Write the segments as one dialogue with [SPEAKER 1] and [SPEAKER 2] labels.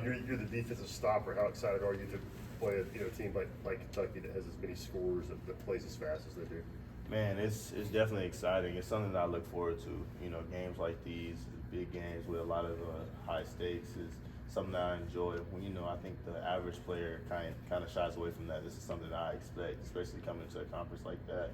[SPEAKER 1] You're the defensive stopper. How excited are you to play a team like Kentucky that has as many scores that plays as fast as they do?
[SPEAKER 2] Man, it's definitely exciting. It's something that I look forward to. Games like these, big games with a lot of high stakes, is something that I enjoy. I think the average player kind of shies away from that. This is something that I expect, especially coming into a conference like that.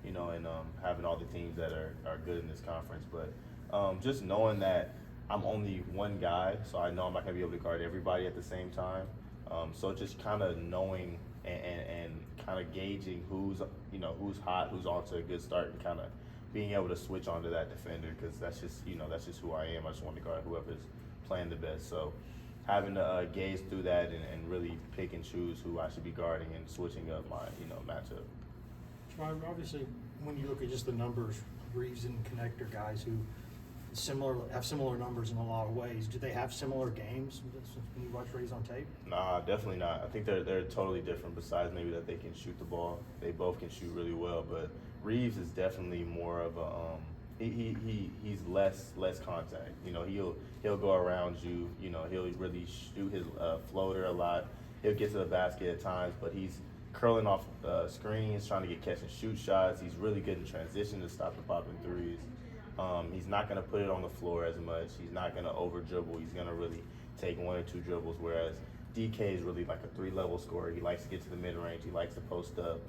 [SPEAKER 2] And having all the teams that are good in this conference. But just knowing that I'm only one guy, so I know I'm not gonna be able to guard everybody at the same time. So just kind of knowing and kind of gauging who's hot, who's on to a good start, and kind of being able to switch onto that defender, because that's just who I am. I just want to guard whoever's playing the best. So having to gaze through that and really pick and choose who I should be guarding and switching up my matchup.
[SPEAKER 3] Obviously, when you look at just the numbers, Reeves and Connector guys who have similar numbers in a lot of ways. Do they have similar games when you watch Reeves on tape?
[SPEAKER 2] Nah, definitely not. I think they're totally different. Besides maybe that they can shoot the ball, they both can shoot really well. But Reeves is definitely more of a he's less contact. He'll go around you. He'll really shoot his floater a lot. He'll get to the basket at times, but he's curling off screens, trying to get catch and shoot shots. He's really good in transition to stop the popping threes. He's not going to put it on the floor as much. He's not going to over dribble. He's going to really take one or two dribbles, whereas DK is really like a 3-level scorer. He likes to get to the mid-range. He likes to post up.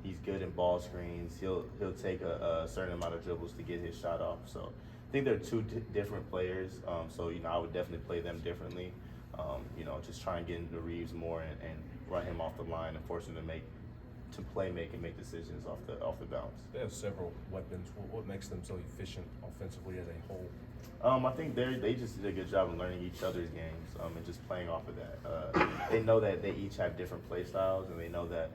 [SPEAKER 2] He's good in ball screens. He'll take a certain amount of dribbles to get his shot off. So I think they're two different players. So I would definitely play them differently. Just try and get into Reeves more and run him off the line and force him to make decisions off the bounce.
[SPEAKER 4] They have several weapons. What makes them so efficient offensively as a whole?
[SPEAKER 2] I think they just did a good job of learning each other's games and just playing off of that. They know that they each have different play styles, and they know that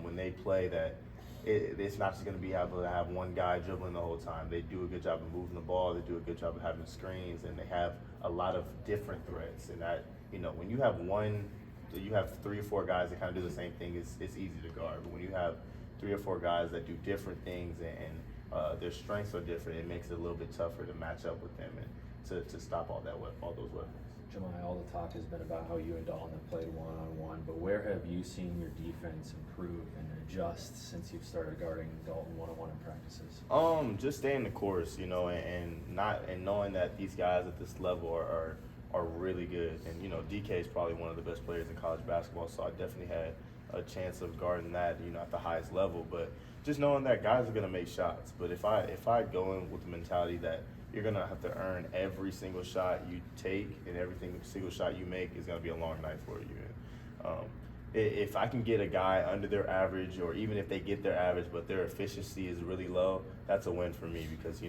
[SPEAKER 2] when they play that it's not just going to be able to have one guy dribbling the whole time. They do a good job of moving the ball. They do a good job of having screens, and they have a lot of different threats. And that when you have 3 or 4 guys that kind of do the same thing, it's easy to guard. But when you have 3 or 4 guys that do different things and their strengths are different, it makes it a little bit tougher to match up with them and to stop all those weapons.
[SPEAKER 5] Jahmai, all the talk has been about how you and Dalton have played one-on-one, but where have you seen your defense improve and adjust since you've started guarding Dalton one-on-one in practices?
[SPEAKER 2] Just staying the course, and knowing that these guys at this level are really good. And DK is probably one of the best players in college basketball, so I definitely had a chance of guarding that, at the highest level. But just knowing that guys are going to make shots. But if I go in with the mentality that you're going to have to earn every single shot you take, and every single shot you make is going to be a long night for you. If I can get a guy under their average, or even if they get their average but their efficiency is really low, that's a win for me, because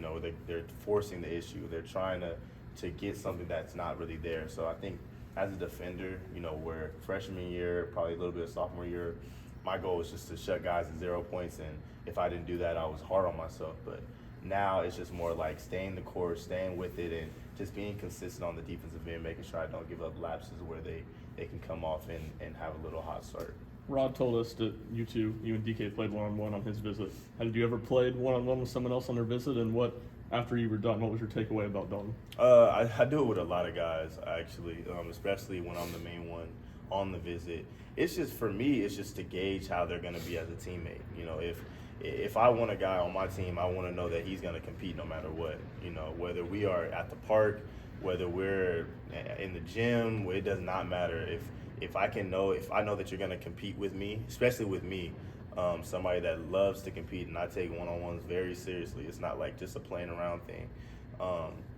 [SPEAKER 2] they're forcing the issue. They're trying to get something that's not really there. So I think as a defender, where freshman year, probably a little bit of sophomore year, my goal was just to shut guys at 0 points, and if I didn't do that, I was hard on myself. But now it's just more like staying the course, staying with it, and just being consistent on the defensive end, making sure I don't give up lapses where they can come off and have a little hot start.
[SPEAKER 6] Rod told us that you and DK played one-on-one on his visit. Had you ever played one-on-one with someone else on their visit, and after you were done, what was your takeaway about Dalton?
[SPEAKER 2] I do it with a lot of guys, actually, especially when I'm the main one on the visit. It's just, for me, it's just to gauge how they're going to be as a teammate. If I want a guy on my team, I want to know that he's going to compete no matter what. Whether we are at the park, whether we're in the gym, it does not matter. If I know that you're going to compete with me, especially with me, somebody that loves to compete, and I take one-on-ones very seriously. It's not like just a playing around thing.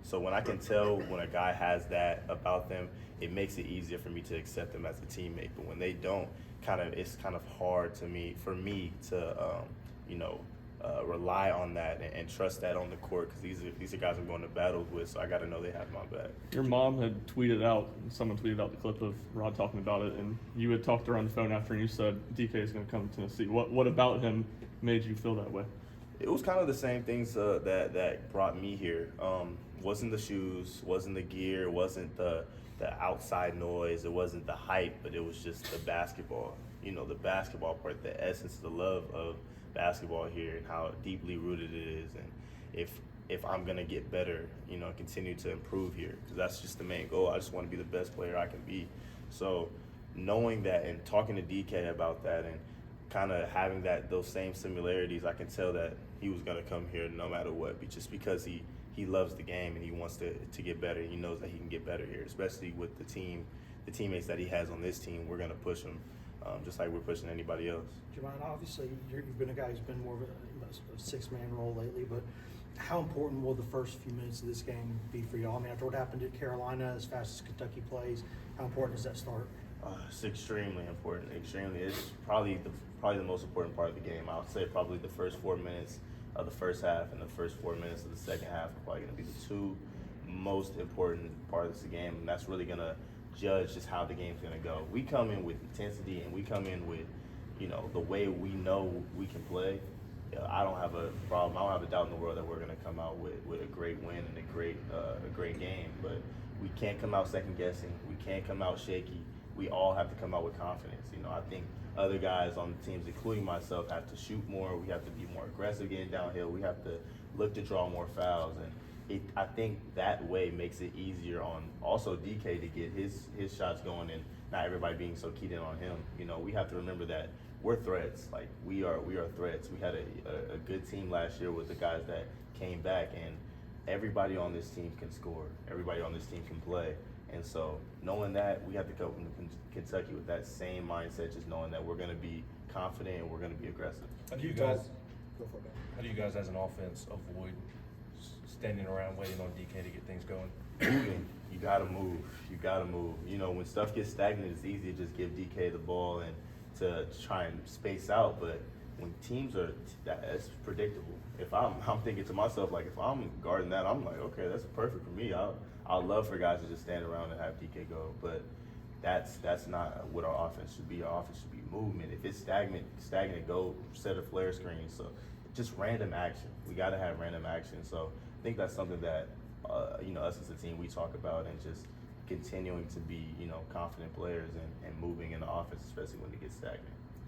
[SPEAKER 2] So when I can tell when a guy has that about them, it makes it easier for me to accept them as a teammate. But when they don't, it's kind of hard for me to rely on that and trust that on the court, because these are guys I'm going to battles with, so I got to know they have my back.
[SPEAKER 6] Your mom had someone tweeted out the clip of Rod talking about it, and you had talked to her on the phone after, and you said DK is going to come to Tennessee. What about him made you feel that way?
[SPEAKER 2] It was kind of the same things that brought me here. Wasn't the shoes, wasn't the gear, wasn't the outside noise, it wasn't the hype, but it was just the basketball. The basketball part, the essence, the love of basketball here, and how deeply rooted it is. And if I'm gonna get better, continue to improve here, because that's just the main goal. I just want to be the best player I can be. So knowing that and talking to DK about that and kind of having those same similarities, I can tell that he was gonna come here no matter what, just because he loves the game and he wants to get better. He knows that he can get better here, especially with the teammates that he has on this team. We're gonna push him just like we're pushing anybody else.
[SPEAKER 3] Jahmai, obviously you've been a guy who's been more of a six-man role lately, but how important will the first few minutes of this game be for y'all? I mean, after what happened at Carolina, as fast as Kentucky plays, how important is that start?
[SPEAKER 2] It's extremely important. Extremely. It's probably the most important part of the game. I would say probably the first 4 minutes of the first half and the first 4 minutes of the second half are probably going to be the two most important parts of the game, and that's really going to judge just how the game's going to go. We come in with intensity, and we come in with, the way we know we can play. I don't have a problem. I don't have a doubt in the world that we're going to come out with a great win and a great game. But we can't come out second guessing. We can't come out shaky. We all have to come out with confidence. I think other guys on the teams, including myself, have to shoot more. We have to be more aggressive getting downhill. We have to look to draw more fouls. And I think that way makes it easier on also DK to get his shots going and not everybody being so keyed in on him. We have to remember that we're threats. Like, we are threats. We had a good team last year with the guys that came back, and everybody on this team can score. Everybody on this team can play. And so knowing that, we have to come from Kentucky with that same mindset, just knowing that we're going to be confident and we're going to be aggressive.
[SPEAKER 4] How do you guys as an offense avoid standing around waiting on DK to get things going?
[SPEAKER 2] Moving. You got to move. You got to move. When stuff gets stagnant, it's easy to just give DK the ball and to try and space out. But when teams that's predictable. If I'm thinking to myself, like, if I'm guarding that, I'm like, okay, that's perfect for me. I'd love for guys to just stand around and have DK go. But that's not what our offense should be. Our offense should be movement. If it's stagnant, go set a flare screen. So just random action. We got to have random action. So I think that's something that, us as a team, we talk about, and just continuing to be, confident players and moving in the offense, especially when it gets stagnant.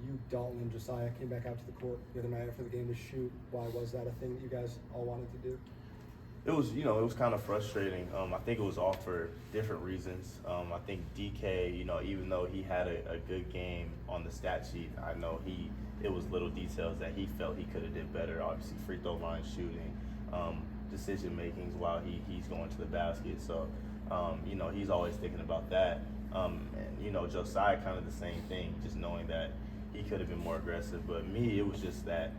[SPEAKER 7] You, Dalton, and Josiah came back out to the court the other night after the game to shoot. Why was that a thing that you guys all wanted to do?
[SPEAKER 2] It was kind of frustrating. I think it was all for different reasons. I think DK, even though he had a good game on the stat sheet, I know it was little details that he felt he could have did better. Obviously, free throw line shooting, decision makings while he's going to the basket. So, he's always thinking about that. And Josiah, kind of the same thing, just knowing that he could have been more aggressive. But me, it was just that,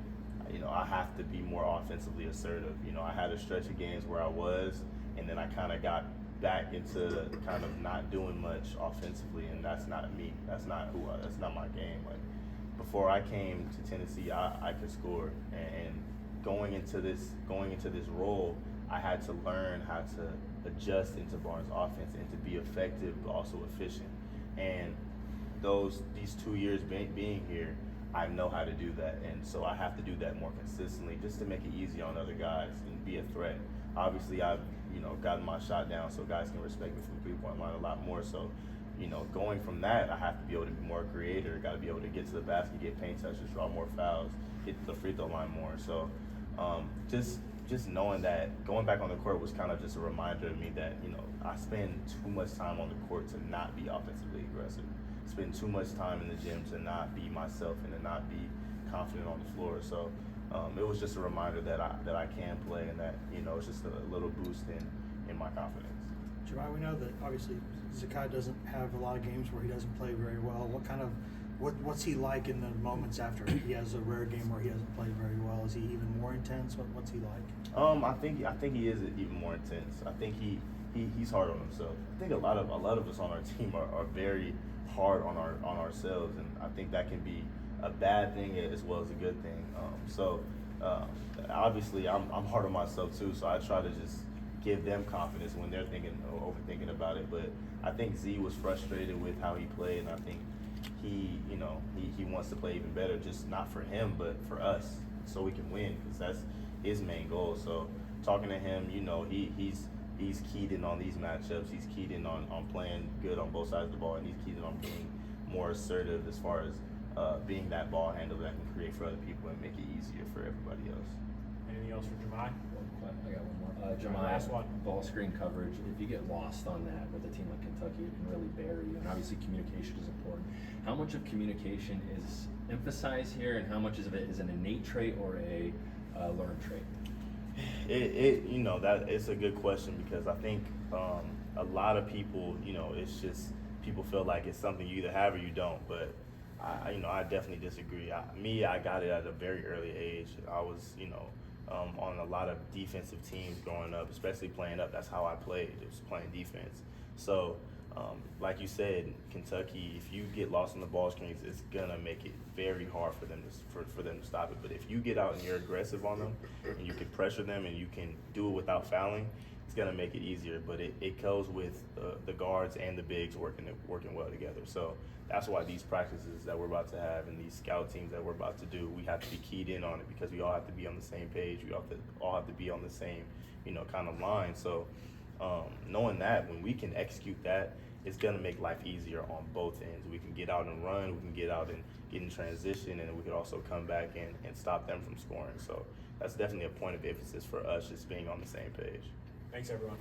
[SPEAKER 2] I have to be more offensively assertive. I had a stretch of games where I was, and then I kind of got back into kind of not doing much offensively, and that's not me. That's not my game. Like, before I came to Tennessee, I could score, and going into this role, I had to learn how to adjust into Barnes' offense and to be effective but also efficient. And these 2 years being here, I know how to do that, and so I have to do that more consistently just to make it easy on other guys and be a threat. Obviously, I've gotten my shot down so guys can respect me from the three-point line a lot more. So, going from that, I have to be able to be more creative. Got to be able to get to the basket, get paint touches, draw more fouls, get to the free throw line more. So, just knowing that going back on the court was kind of just a reminder to me that I spend too much time on the court to not be offensively aggressive. Spend too much time in the gym to not be myself and to not be confident on the floor. So it was just a reminder that I can play, and that it's just a little boost in my confidence.
[SPEAKER 3] Jahmai, we know that obviously Zakai doesn't have a lot of games where he doesn't play very well. What's he like in the moments after he has a rare game where he doesn't play very well? Is he even more intense? What's he like?
[SPEAKER 2] I think he is even more intense. I think he's hard on himself. I think a lot of us on our team are very hard on ourselves, and I think that can be a bad thing as well as a good thing. Obviously I'm hard on myself too, so I try to just give them confidence when they're thinking or overthinking about it. But I think Z was frustrated with how he played, and I think he wants to play even better, just not for him but for us, so we can win, because that's his main goal. So talking to him, he's keyed in on these matchups. He's keyed in on playing good on both sides of the ball, and he's keyed in on being more assertive as far as being that ball handler that can create for other people and make it easier for everybody else.
[SPEAKER 8] Anything else for Jahmai?
[SPEAKER 5] I got one more. Jahmai,
[SPEAKER 4] Last one.
[SPEAKER 5] ball screen coverage. If you get lost on that with a team like Kentucky, it can really bury you. And obviously, communication is important. How much of communication is emphasized here, and how much of it is an innate trait or a learned trait?
[SPEAKER 2] That it's a good question, because I think a lot of people, it's just people feel like it's something you either have or you don't. But I definitely disagree. I got it at a very early age. I was, on a lot of defensive teams growing up, especially playing up. That's how I played. It was playing defense. So, like you said, Kentucky, if you get lost in the ball screens, it's gonna make it very hard for them to stop it. But if you get out and you're aggressive on them, and you can pressure them, and you can do it without fouling, it's gonna make it easier. But it goes with the guards and the bigs working well together. So that's why these practices that we're about to have and these scout teams that we're about to do, we have to be keyed in on it, because we all have to be on the same page. We all have to be on the same, kind of line. So knowing that, when we can execute that, it's gonna make life easier on both ends. We can get out and run, we can get out and get in transition, and we could also come back and stop them from scoring. So that's definitely a point of emphasis for us, just being on the same page.
[SPEAKER 4] Thanks, everyone.